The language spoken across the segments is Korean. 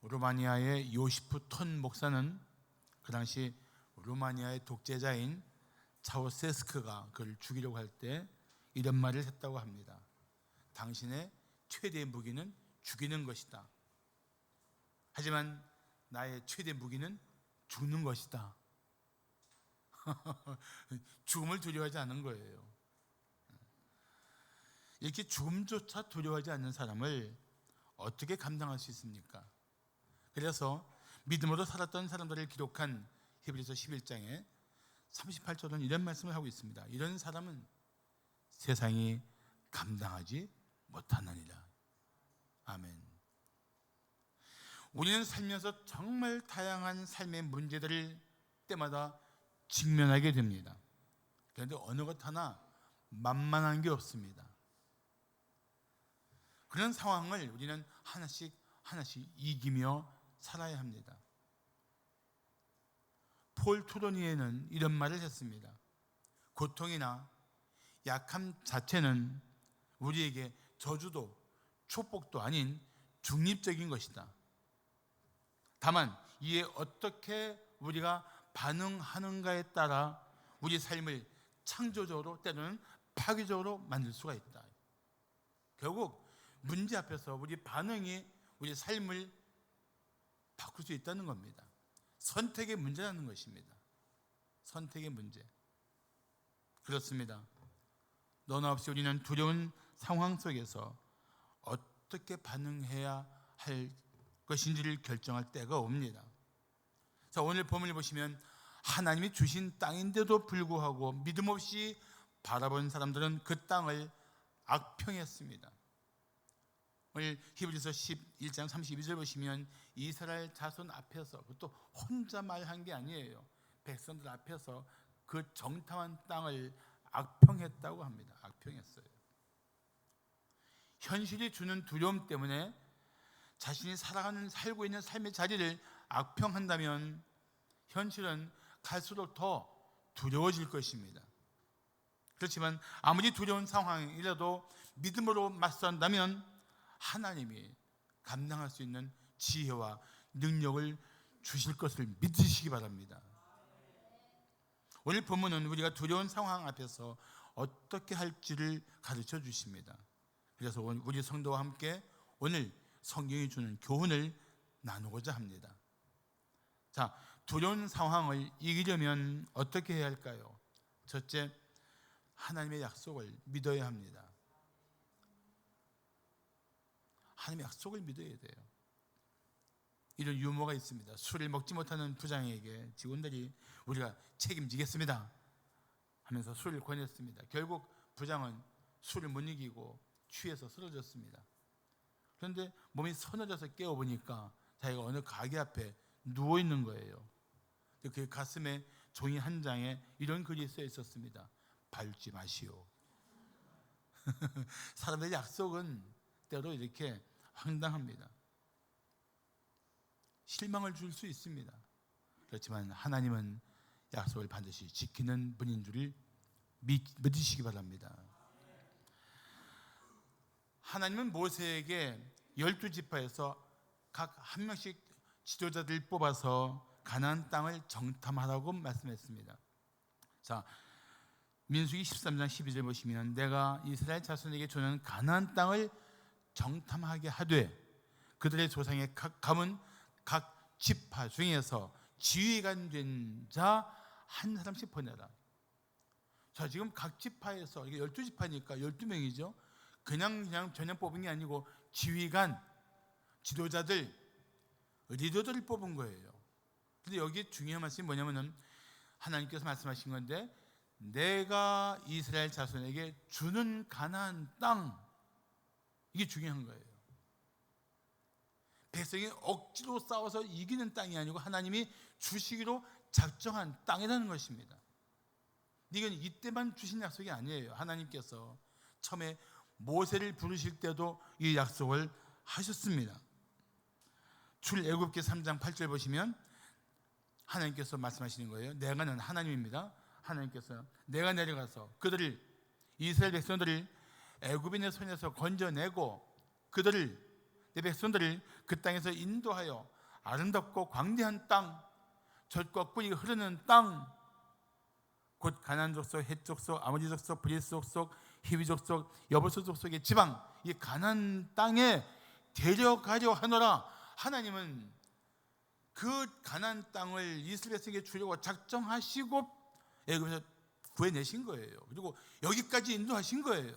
루마니아의 요시프 톤 목사는 그 당시 루마니아의 독재자인 차우세스크가 그를 죽이려고 할 때 이런 말을 했다고 합니다. 당신의 최대의 무기는 죽이는 것이다. 하지만 나의 최대 무기는 죽는 것이다. 죽음을 두려워하지 않는 거예요. 이렇게 죽음조차 두려워하지 않는 사람을 어떻게 감당할 수 있습니까? 그래서 믿음으로 살았던 사람들을 기록한 히브리서 11장에 38절은 이런 말씀을 하고 있습니다. 이런 사람은 세상이 감당하지 못하느니라. 아멘. 우리는 살면서 정말 다양한 삶의 문제들을 때마다 직면하게 됩니다. 그런데 어느 것 하나 만만한 게 없습니다. 그런 상황을 우리는 하나씩 이기며 살아야 합니다. 폴 투로니에는 이런 말을 했습니다. 고통이나 약함 자체는 우리에게 저주도 축복도 아닌 중립적인 것이다. 다만 이에 어떻게 우리가 반응하는가에 따라 우리 삶을 창조적으로 때로는 파괴적으로 만들 수가 있다. 결국 문제 앞에서 우리 반응이 우리 삶을 바꿀 수 있다는 겁니다. 선택의 문제라는 것입니다. 선택의 문제. 그렇습니다. 너나 없이 우리는 두려운 상황 속에서 어떻게 반응해야 할 것인지를 결정할 때가 옵니다. 자, 오늘 본문을 보시면 하나님이 주신 땅인데도 불구하고 믿음 없이 바라본 사람들은 그 땅을 악평했습니다. 오늘 히브리서 11장 32절 보시면 이스라엘 자손 앞에서, 그것도 혼자 말한 게 아니에요. 백성들 앞에서 그 정탐한 땅을 악평했다고 합니다. 악평했어요. 현실이 주는 두려움 때문에 자신이 살고 있는 삶의 자리를 악평한다면 현실은 갈수록 더 두려워질 것입니다. 그렇지만 아무리 두려운 상황이라도 믿음으로 맞선다면 하나님이 감당할 수 있는 지혜와 능력을 주실 것을 믿으시기 바랍니다. 오늘 본문은 우리가 두려운 상황 앞에서 어떻게 할지를 가르쳐 주십니다. 그래서 우리 성도와 함께 오늘 성경이 주는 교훈을 나누고자 합니다. 자, 두려운 상황을 이기려면 어떻게 해야 할까요? 첫째, 하나님의 약속을 믿어야 합니다. 하나님의 약속을 믿어야 돼요. 이런 유머가 있습니다. 술을 먹지 못하는 부장에게 직원들이 우리가 책임지겠습니다 하면서 술을 권했습니다. 결국 부장은 술을 못 이기고 취해서 쓰러졌습니다. 그런데 몸이 서늘해서 깨어보니까 자기가 어느 가게 앞에 누워있는 거예요. 그 가슴에 종이 한 장에 이런 글이 써 있었습니다. 밟지 마시오. 사람들의 약속은 때로 이렇게 황당합니다. 실망을 줄 수 있습니다. 그렇지만 하나님은 약속을 반드시 지키는 분인 줄을 믿으시기 바랍니다. 하나님은 모세에게 12지파에서 각 한 명씩 지도자들 뽑아서 가나안 땅을 정탐하라고 말씀했습니다. 자, 민수기 13장 12절 보시면 내가 이스라엘 자손에게 주는 가나안 땅을 정탐하게 하되 그들의 조상의 각 가문 각 지파 중에서 지휘관 된 자 한 사람씩 보내라. 자, 지금 각 지파에서 이게 12지파니까 12명이죠. 그냥 전혀 뽑은 게 아니고 지휘관, 지도자들, 리더들을 뽑은 거예요. 근데 여기 중요한 말씀이 뭐냐면은 하나님께서 말씀하신 건데 내가 이스라엘 자손에게 주는 가나안 땅, 이게 중요한 거예요. 백성이 억지로 싸워서 이기는 땅이 아니고 하나님이 주시기로 작정한 땅이라는 것입니다. 이건 이때만 주신 약속이 아니에요. 하나님께서 처음에 모세를 부르실 때도 이 약속을 하셨습니다. 출애굽기 3장 8절 보시면 하나님께서 말씀하시는 거예요. 내가는 하나님입니다. 하나님께서 내가 내려가서 그들을, 이스라엘 백성들을 애굽인의 손에서 건져내고 그들을, 내 백성들을 그 땅에서 인도하여 아름답고 광대한 땅, 젖과 꿀이 흐르는 땅, 곧 가나안 족속, 헷 족속, 아모리 족속, 브리스 족속, 히위 족속, 여부스 족속의 지방, 이 가나안 땅에 데려가려 하노라. 하나님은 그 가나안 땅을 이스라엘 백성에게 주려고 작정하시고 애굽에서 구해내신 거예요. 그리고 여기까지 인도하신 거예요.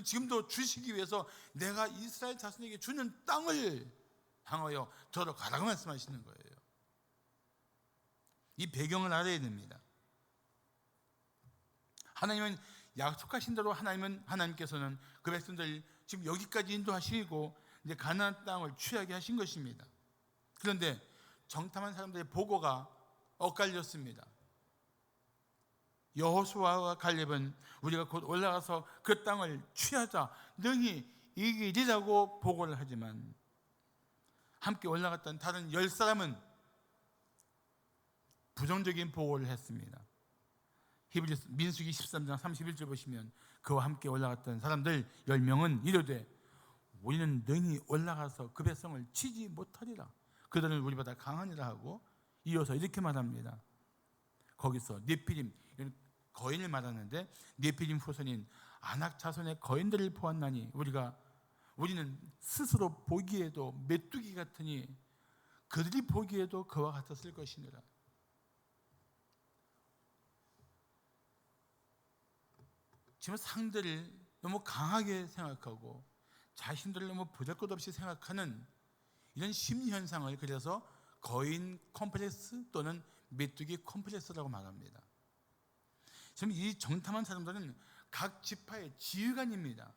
지금도 주시기 위해서 내가 이스라엘 자손에게 주는 땅을 향하여 저로 가라고 말씀하시는 거예요. 이 배경을 알아야 됩니다. 하나님은 약속하신 대로 하나님께서는 그 백성들 지금 여기까지 인도하시고 이제 가나안 땅을 취하게 하신 것입니다. 그런데 정탐한 사람들의 보고가 엇갈렸습니다. 여호수아와 갈렙은 우리가 곧 올라가서 그 땅을 취하자 능히 이기리라고 보고를 하지만 함께 올라갔던 다른 10사람은 부정적인 보고를 했습니다. 히브리서 민수기 13장 31절 보시면 그와 함께 올라갔던 사람들 10명은 이르되 우리는 능히 올라가서 그 백성을 치지 못하리라. 그들은 우리보다 강하니라 하고 이어서 이렇게 말합니다. 거기서 네피림, 거인을 말하는데 네피림 후손인 아낙 자손의 거인들을 보았나니 우리는 스스로 보기에도 메뚜기 같으니 그들이 보기에도 그와 같았을 것이니라. 지금 상대를 너무 강하게 생각하고 자신들을 너무 보잘것없이 생각하는 이런 심리 현상을 그래서 거인 컴플렉스 또는 메뚜기 컴플렉스라고 말합니다. 지금 이 정탐한 사람들은 각 지파의 지휘관입니다.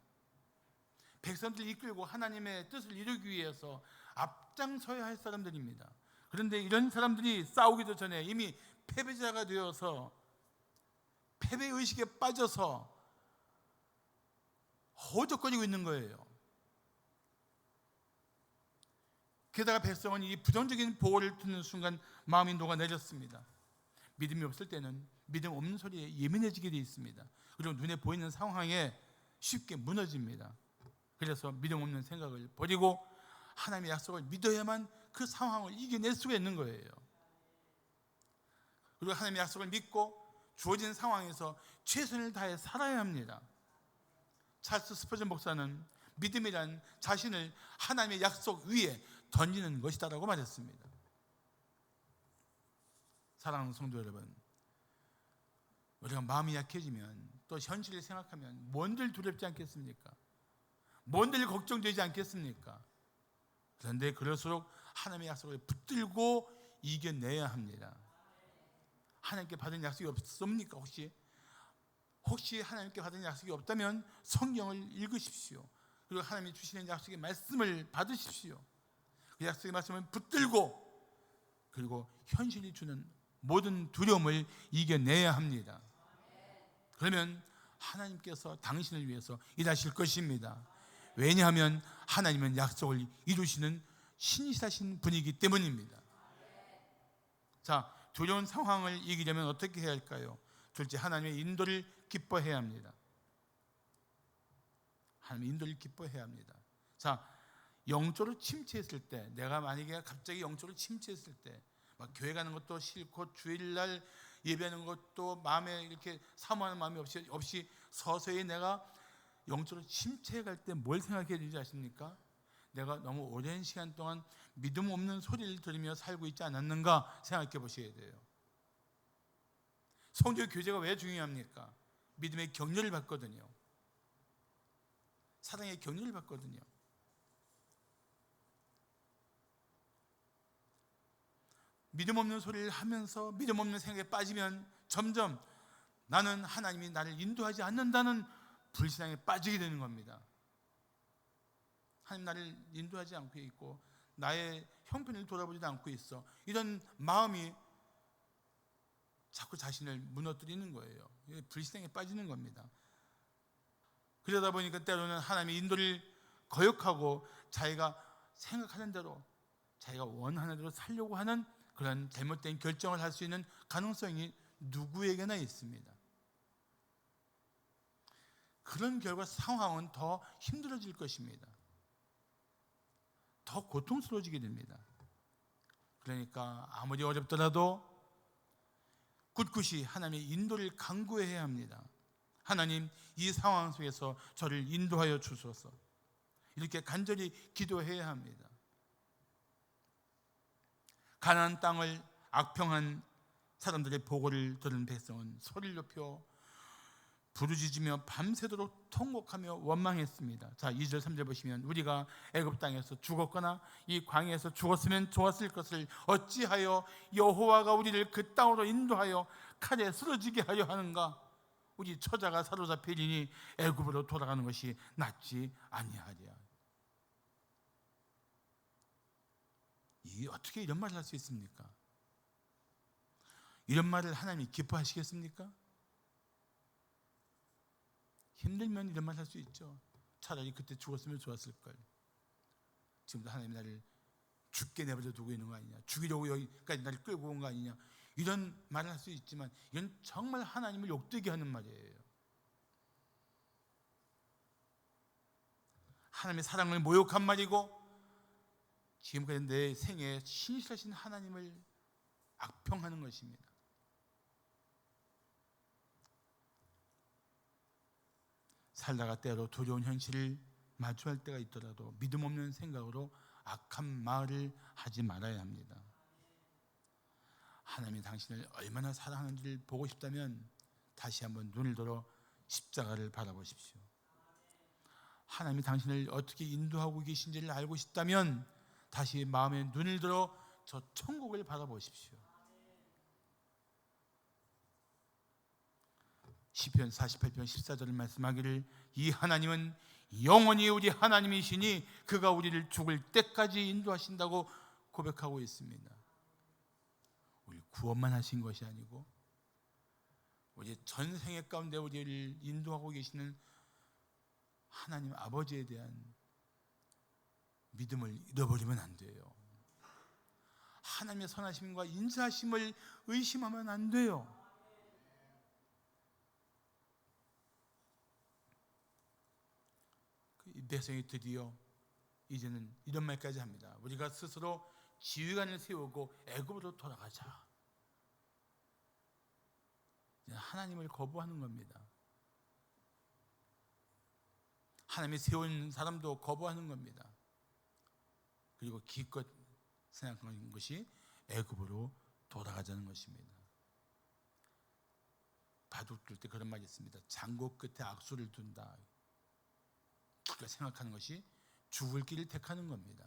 백성들을 이끌고 하나님의 뜻을 이루기 위해서 앞장서야 할 사람들입니다. 그런데 이런 사람들이 싸우기도 전에 이미 패배자가 되어서 패배의식에 빠져서 허우적거리고 있는 거예요. 게다가 백성은 이 부정적인 보호를 듣는 순간 마음이 녹아내렸습니다. 믿음이 없을 때는 믿음 없는 소리에 예민해지게 되어 있습니다. 그리고 눈에 보이는 상황에 쉽게 무너집니다. 그래서 믿음 없는 생각을 버리고 하나님의 약속을 믿어야만 그 상황을 이겨낼 수가 있는 거예요. 그리고 하나님의 약속을 믿고 주어진 상황에서 최선을 다해 살아야 합니다. 찰스 스퍼전 목사는 믿음이란 자신을 하나님의 약속 위에 던지는 것이다라고 말했습니다. 사랑하는 성도 여러분, 우리가 마음이 약해지면 또 현실을 생각하면 뭔들 두렵지 않겠습니까? 뭔들 걱정되지 않겠습니까? 그런데 그럴수록 하나님의 약속을 붙들고 이겨내야 합니다. 하나님께 받은 약속이 없습니까? 혹시 하나님께 받은 약속이 없다면 성경을 읽으십시오. 그리고 하나님이 주시는 약속의 말씀을 받으십시오. 그 약속의 말씀을 붙들고 그리고 현실이 주는 모든 두려움을 이겨내야 합니다. 그러면 하나님께서 당신을 위해서 일하실 것입니다. 왜냐하면 하나님은 약속을 이루시는 신이신 분이기 때문입니다. 자, 두려운 상황을 이기려면 어떻게 해야 할까요? 둘째, 하나님의 인도를 기뻐해야 합니다. 하나님의 인도를 기뻐해야 합니다. 자, 영적으로 침체했을 때, 내가 만약에 갑자기 영적으로 침체했을 때, 막 교회 가는 것도 싫고 주일날 예배하는 것도 마음에 이렇게 사모하는 마음이 없이 서서히 내가 영적으로 침체해 갈 때 뭘 생각해야 되지 아십니까? 내가 너무 오랜 시간 동안 믿음 없는 소리를 들으며 살고 있지 않았는가 생각해 보셔야 돼요. 성도 교제가 왜 중요합니까? 믿음의 격려를 받거든요. 사랑의 격려를 받거든요. 믿음 없는 소리를 하면서 믿음 없는 생각에 빠지면 점점 나는 하나님이 나를 인도하지 않는다는 불신앙에 빠지게 되는 겁니다. 하나님 나를 인도하지 않고 있고 나의 형편을 돌아보지도 않고 있어. 이런 마음이 자꾸 자신을 무너뜨리는 거예요. 불신앙에 빠지는 겁니다. 그러다 보니까 때로는 하나님의 인도를 거역하고 자기가 생각하는 대로 자기가 원하는 대로 살려고 하는 그런 잘못된 결정을 할 수 있는 가능성이 누구에게나 있습니다. 그런 결과 상황은 더 힘들어질 것입니다. 더 더 고통스러워지게 됩니다. 그러니까 아무리 어렵더라도 굳굳이 하나님의 인도를 간구해야 합니다. 하나님, 이 상황 속에서 저를 인도하여 주소서. 이렇게 간절히 기도해야 합니다. 가나안 땅을 악평한 사람들의 보고를 들은 백성은 소리를 높여 부르짖으며 밤새도록 통곡하며 원망했습니다. 자, 2절 3절 보시면 우리가 애굽 땅에서 죽었거나 이 광야에서 죽었으면 좋았을 것을 어찌하여 여호와가 우리를 그 땅으로 인도하여 칼에 쓰러지게 하려 하는가? 우리 처자가 사로잡히리니 애굽으로 돌아가는 것이 낫지 아니하랴. 이 어떻게 이런 말을 할 수 있습니까? 이런 말을 하나님이 기뻐하시겠습니까? 힘들면 이런 말 할 수 있죠. 차라리 그때 죽었으면 좋았을 걸. 지금도 하나님이 나를 죽게 내버려 두고 있는 거 아니냐, 죽이려고 여기까지 나를 끌고 온 거 아니냐, 이런 말을 할 수 있지만 이건 정말 하나님을 욕되게 하는 말이에요. 하나님의 사랑을 모욕한 말이고 지금까지 내 생에 신실하신 하나님을 악평하는 것입니다. 살다가 때로 두려운 현실을 마주할 때가 있더라도 믿음 없는 생각으로 악한 말을 하지 말아야 합니다. 하나님이 당신을 얼마나 사랑하는지를 보고 싶다면 다시 한번 눈을 들어 십자가를 바라보십시오. 하나님이 당신을 어떻게 인도하고 계신지를 알고 싶다면 다시 마음의 눈을 들어 저 천국을 바라보십시오. 시편 48편 14절을 말씀하기를 이 하나님은 영원히 우리 하나님이시니 그가 우리를 죽을 때까지 인도하신다고 고백하고 있습니다. 우리 구원만 하신 것이 아니고 우리 전생애 가운데 우리를 인도하고 계시는 하나님 아버지에 대한 믿음을 잃어버리면 안 돼요. 하나님의 선하심과 인자하심을 의심하면 안 돼요. 이 백성이 드디어 이제는 이런 말까지 합니다. 우리가 스스로 지휘관을 세우고 애굽으로 돌아가자. 하나님을 거부하는 겁니다. 하나님이 세운 사람도 거부하는 겁니다. 그리고 기껏 생각하는 것이 애굽으로 돌아가자는 것입니다. 바둑 둘 때 그런 말이 있습니다. 장고 끝에 악수를 둔다. 기껏 생각하는 것이 죽을 길을 택하는 겁니다.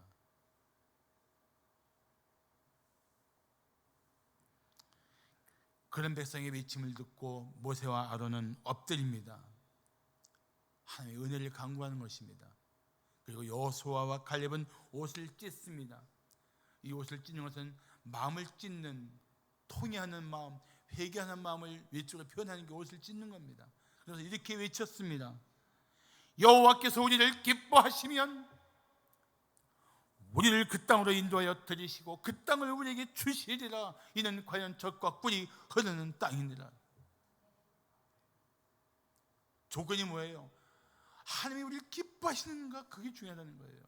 그런 백성의 외침을 듣고 모세와 아론은 엎드립니다. 하나님의 은혜를 간구하는 것입니다. 그리고 여호수아와 갈렙은 옷을 찢습니다. 이 옷을 찢는 것은 마음을 찢는, 통회하는 마음, 회개하는 마음을 외적으로 표현하는 게 옷을 찢는 겁니다. 그래서 이렇게 외쳤습니다. 여호와께서 우리를 기뻐하시면 우리를 그 땅으로 인도하여 들이시고 그 땅을 우리에게 주시리라. 이는 과연 젖과 꿀이 흐르는 땅이니라. 조건이 뭐예요? 하나님이 우리를 기뻐하시는가, 그게 중요하다는 거예요.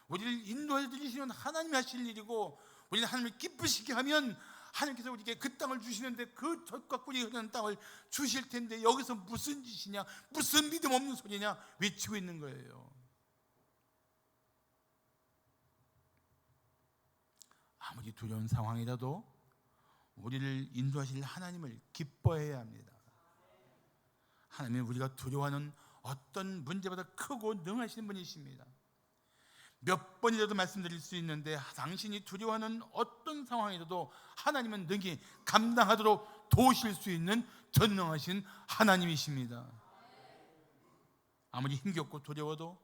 우리를 인도하여 들이시는 하나님이 하실 일이고 우리는 하나님을 기쁘시게 하면 하나님께서 우리에게 그 땅을 주시는데 그 젖과 꿀이 흐르는 땅을 주실 텐데 여기서 무슨 짓이냐, 무슨 믿음 없는 소리냐 외치고 있는 거예요. 아무리 두려운 상황이라도 우리를 인도하실 하나님을 기뻐해야 합니다. 하나님은 우리가 두려워하는 어떤 문제보다 크고 능하신 분이십니다. 몇 번이라도 말씀드릴 수 있는데 당신이 두려워하는 어떤 상황이라도 하나님은 능히 감당하도록 도우실 수 있는 전능하신 하나님이십니다. 아무리 힘겹고 두려워도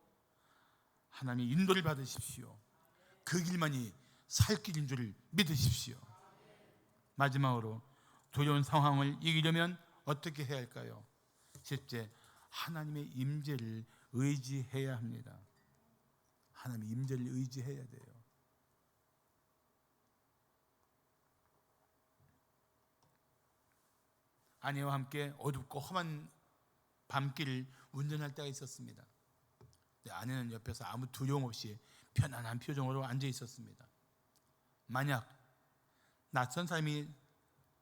하나님의 인도를 받으십시오. 그 길만이 살 길인 줄 믿으십시오. 마지막으로 두려운 상황을 이기려면 어떻게 해야 할까요? 첫째, 하나님의 임재를 의지해야 합니다. 하나님의 임재를 의지해야 돼요. 아내와 함께 어둡고 험한 밤길을 운전할 때가 있었습니다. 아내는 옆에서 아무 두려움 없이 편안한 표정으로 앉아 있었습니다. 만약 낯선 사람이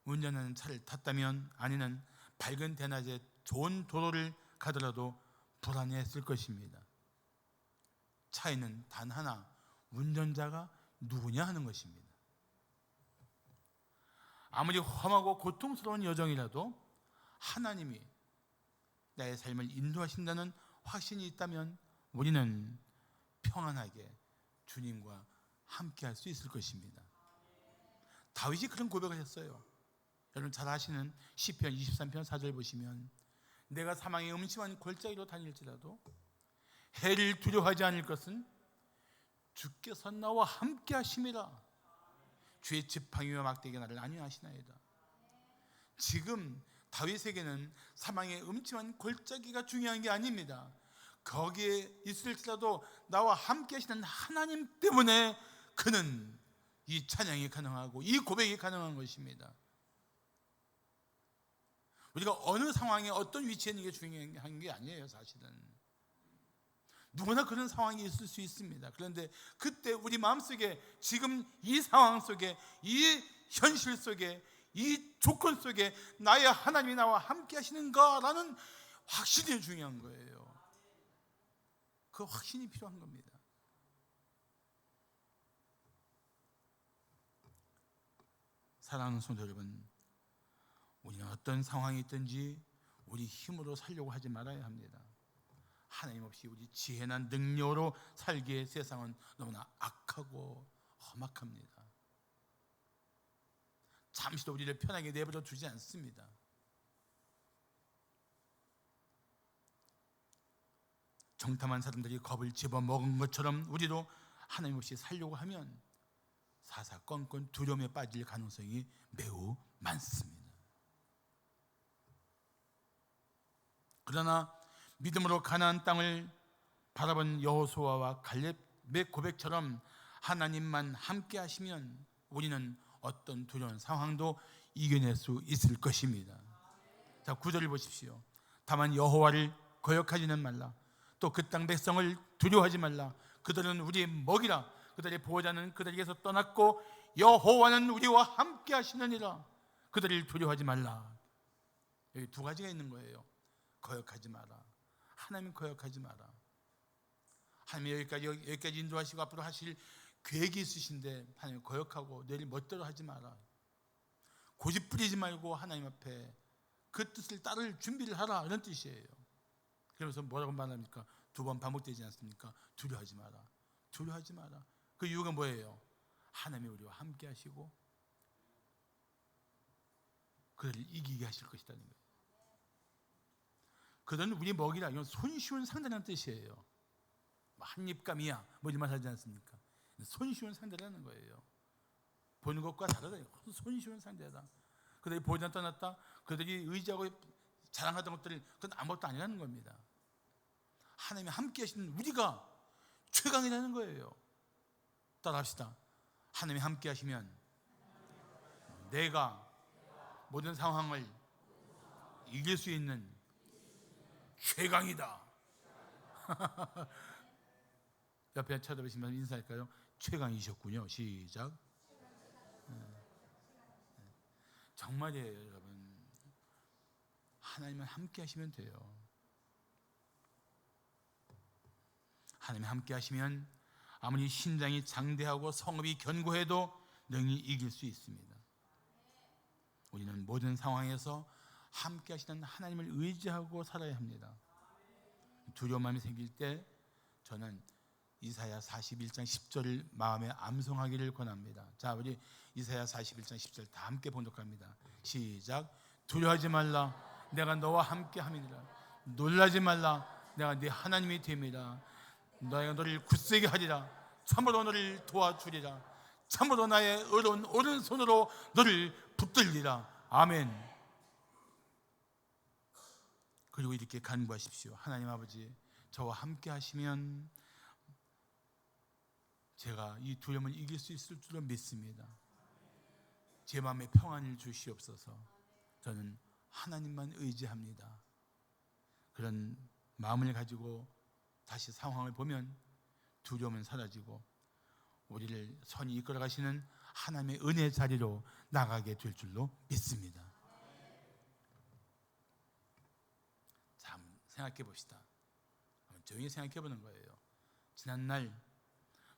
운전하는 차를 탔다면 아내는 밝은 대낮에 좋은 도로를 가더라도 불안해했을 것입니다. 차이는 단 하나, 운전자가 누구냐 하는 것입니다. 아무리 험하고 고통스러운 여정이라도 하나님이 나의 삶을 인도하신다는 확신이 있다면 우리는 평안하게 주님과 함께 할 수 있을 것입니다. 다윗이 그런 고백을 했어요. 여러분 잘 아시는 시편 23편 4절 보시면 내가 사망의 음침한 골짜기로 다닐지라도 해를 두려워하지 않을 것은 주께서 나와 함께 하심이라. 주의 지팡이와 막대기가 나를 안위하시나이다. 지금 다윗에게는 사망의 음침한 골짜기가 중요한 게 아닙니다. 거기에 있을지라도 나와 함께 하시는 하나님 때문에 그는 이 찬양이 가능하고 이 고백이 가능한 것입니다. 우리가 어느 상황에 어떤 위치에 있는 게 중요한 게 아니에요. 사실은 누구나 그런 상황이 있을 수 있습니다. 그런데 그때 우리 마음속에 지금 이 상황 속에 이 현실 속에 이 조건 속에 나의 하나님이 나와 함께 하시는가라는 확신이 중요한 거예요. 그 확신이 필요한 겁니다. 사랑하는 성도 여러분, 우리는 어떤 상황이 있든지 우리 힘으로 살려고 하지 말아야 합니다. 하나님 없이 우리 지혜나 능력으로 살기에 세상은 너무나 악하고 험악합니다. 잠시도 우리를 편하게 내버려 두지 않습니다. 정탐한 사람들이 겁을 집어먹은 것처럼 우리도 하나님 없이 살려고 하면 사사건건 두려움에 빠질 가능성이 매우 많습니다. 그러나 믿음으로 가나안 땅을 바라본 여호수아와 갈렙의 고백처럼 하나님만 함께 하시면 우리는 어떤 두려운 상황도 이겨낼 수 있을 것입니다. 자, 9절을 보십시오. 다만 여호와를 거역하지는 말라. 또 그 땅 백성을 두려워하지 말라. 그들은 우리의 먹이라. 그들의 보호자는 그들에게서 떠났고 여호와는 우리와 함께 하시느니라. 그들을 두려워하지 말라. 여기 두 가지가 있는 거예요. 거역하지 마라. 하나님 거역하지 마라. 하나님 여기까지 인도하시고 앞으로 하실 계획이 있으신데 하나님 거역하고 내일 멋대로 하지 마라. 고집 부리지 말고 하나님 앞에 그 뜻을 따를 준비를 하라, 이런 뜻이에요. 그러면서 뭐라고 말합니까? 두 번 반복되지 않습니까? 두려워하지 마라. 두려워하지 마라. 그 이유가 뭐예요? 하나님이 우리와 함께 하시고 그들을 이기게 하실 것이라는 거예요. 그들은 우리 먹이라. 이건 손쉬운 상대라는 뜻이에요. 한입감이야 뭐 이런 말 하지 않습니까? 손쉬운 상대라는 거예요. 보는 것과 다르다. 손쉬운 상대다. 그들이 보호자 떠났다. 그들이 의지하고 자랑하던 것들이 그건 아무것도 아니라는 겁니다. 하나님이 함께 하시는 우리가 최강이라는 거예요. 따라합시다. 하나님이 함께 하시면 내가 모든 상황을 이길 수 있는 최강이다. 옆에 쳐다보시면 인사할까요? 최강이셨군요. 시작. 정말이에요, 여러분. 하나님은 함께 하시면 돼요. 하나님이 함께 하시면 아무리 신장이 장대하고 성읍이 견고해도 능히 이길 수 있습니다. 우리는 모든 상황에서 함께 하시는 하나님을 의지하고 살아야 합니다. 두려움이 생길 때 저는 이사야 41장 10절을 마음에 암송하기를 권합니다. 자, 우리 이사야 41장 10절 다 함께 봉독합니다. 시작. 두려워하지 말라. 내가 너와 함께 함이니라. 놀라지 말라. 내가 네 하나님이 됨이라. 내가 너를 굳세게 하리라. 참으로 너를 도와주리라. 참으로 나의 의로운 오른손으로 너를 붙들리라. 아멘. 그리고 이렇게 간구하십시오. 하나님 아버지, 저와 함께 하시면 제가 이 두려움을 이길 수 있을 줄로 믿습니다. 제 마음에 평안을 주시옵소서. 저는 하나님만 의지합니다. 그런 마음을 가지고 다시 상황을 보면 두려움은 사라지고 우리를 선히 이끌어 가시는 하나님의 은혜 자리로 나가게 될 줄로 믿습니다. 자, 생각해 봅시다. 조용히 생각해 보는 거예요. 지난날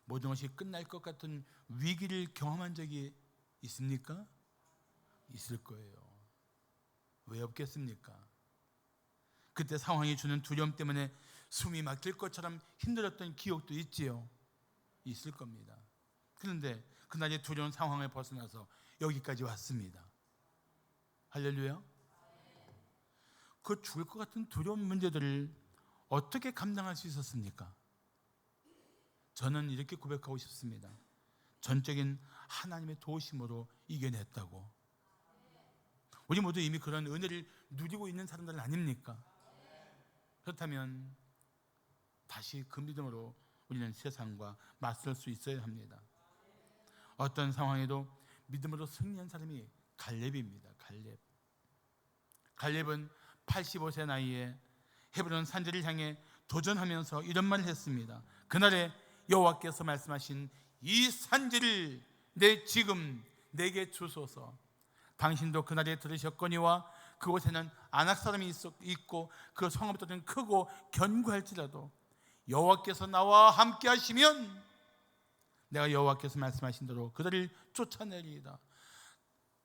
모든 것이 끝날 것 같은 위기를 경험한 적이 있습니까? 있을 거예요. 왜 없겠습니까? 그때 상황이 주는 두려움 때문에 숨이 막힐 것처럼 힘들었던 기억도 있지요. 있을 겁니다. 그런데 그날의 두려운 상황을 벗어나서 여기까지 왔습니다. 할렐루야. 그 죽을 것 같은 두려운 문제들을 어떻게 감당할 수 있었습니까? 저는 이렇게 고백하고 싶습니다. 전적인 하나님의 도우심으로 이겨냈다고. 우리 모두 이미 그런 은혜를 누리고 있는 사람들 아닙니까? 그렇다면 다시 그 믿음으로 우리는 세상과 맞설 수 있어야 합니다. 어떤 상황에도 믿음으로 승리한 사람이 갈렙입니다. 갈렙은 85세 나이에 헤브론 산지를 향해 도전하면서 이런 말을 했습니다. 그날에 여호와께서 말씀하신 이 산지를 지금 내게 주소서. 당신도 그날에 들으셨거니와 그곳에는 아낙 사람이 있고 그 성읍들은 크고 견고할지라도 여호와께서 나와 함께 하시면 내가 여호와께서 말씀하신 대로 그들을 쫓아내리이다.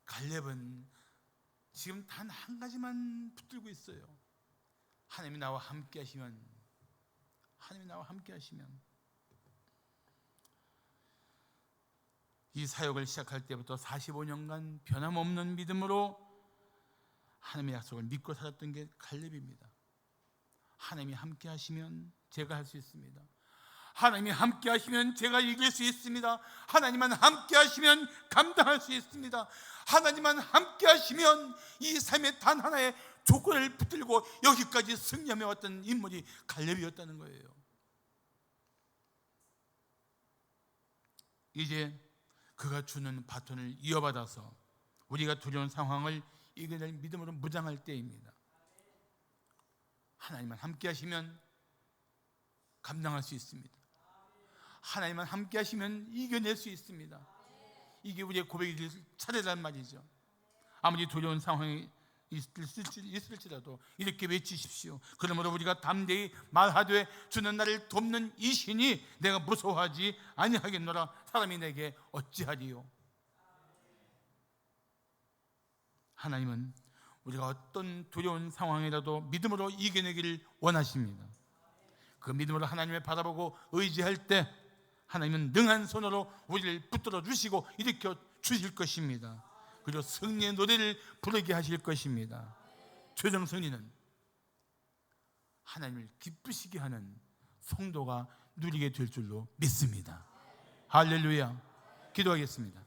갈렙은 지금 단 한 가지만 붙들고 있어요. 하나님이 나와 함께 하시면, 이 사역을 시작할 때부터 45년간 변함없는 믿음으로 하나님의 약속을 믿고 살았던 게 갈렙입니다. 하나님이 함께 하시면 제가 할 수 있습니다. 하나님이 함께 하시면 제가 이길 수 있습니다. 하나님만 함께 하시면 감당할 수 있습니다. 하나님만 함께 하시면 이 삶의 단 하나의 조건을 붙들고 여기까지 승리하며 왔던 인물이 갈렙이었다는 거예요. 이제 그가 주는 바톤을 이어받아서 우리가 두려운 상황을 이겨낼 믿음으로 무장할 때입니다. 하나님만 함께 하시면 감당할 수 있습니다. 하나님만 함께 하시면 이겨낼 수 있습니다. 이게 우리의 고백이 차례란 말이죠. 아무리 두려운 상황이 있을지라도 이렇게 외치십시오. 그러므로 우리가 담대히 말하되 주는 나를 돕는 이 신이 내가 무서워하지 아니하겠노라. 사람이 내게 어찌하리요. 하나님은 우리가 어떤 두려운 상황이라도 믿음으로 이겨내기를 원하십니다. 그 믿음으로 하나님을 바라보고 의지할 때 하나님은 능한 손으로 우리를 붙들어 주시고 일으켜 주실 것입니다. 그리고 승리의 노래를 부르게 하실 것입니다. 최종 승리는 하나님을 기쁘시게 하는 성도가 누리게 될 줄로 믿습니다. 할렐루야. 기도하겠습니다.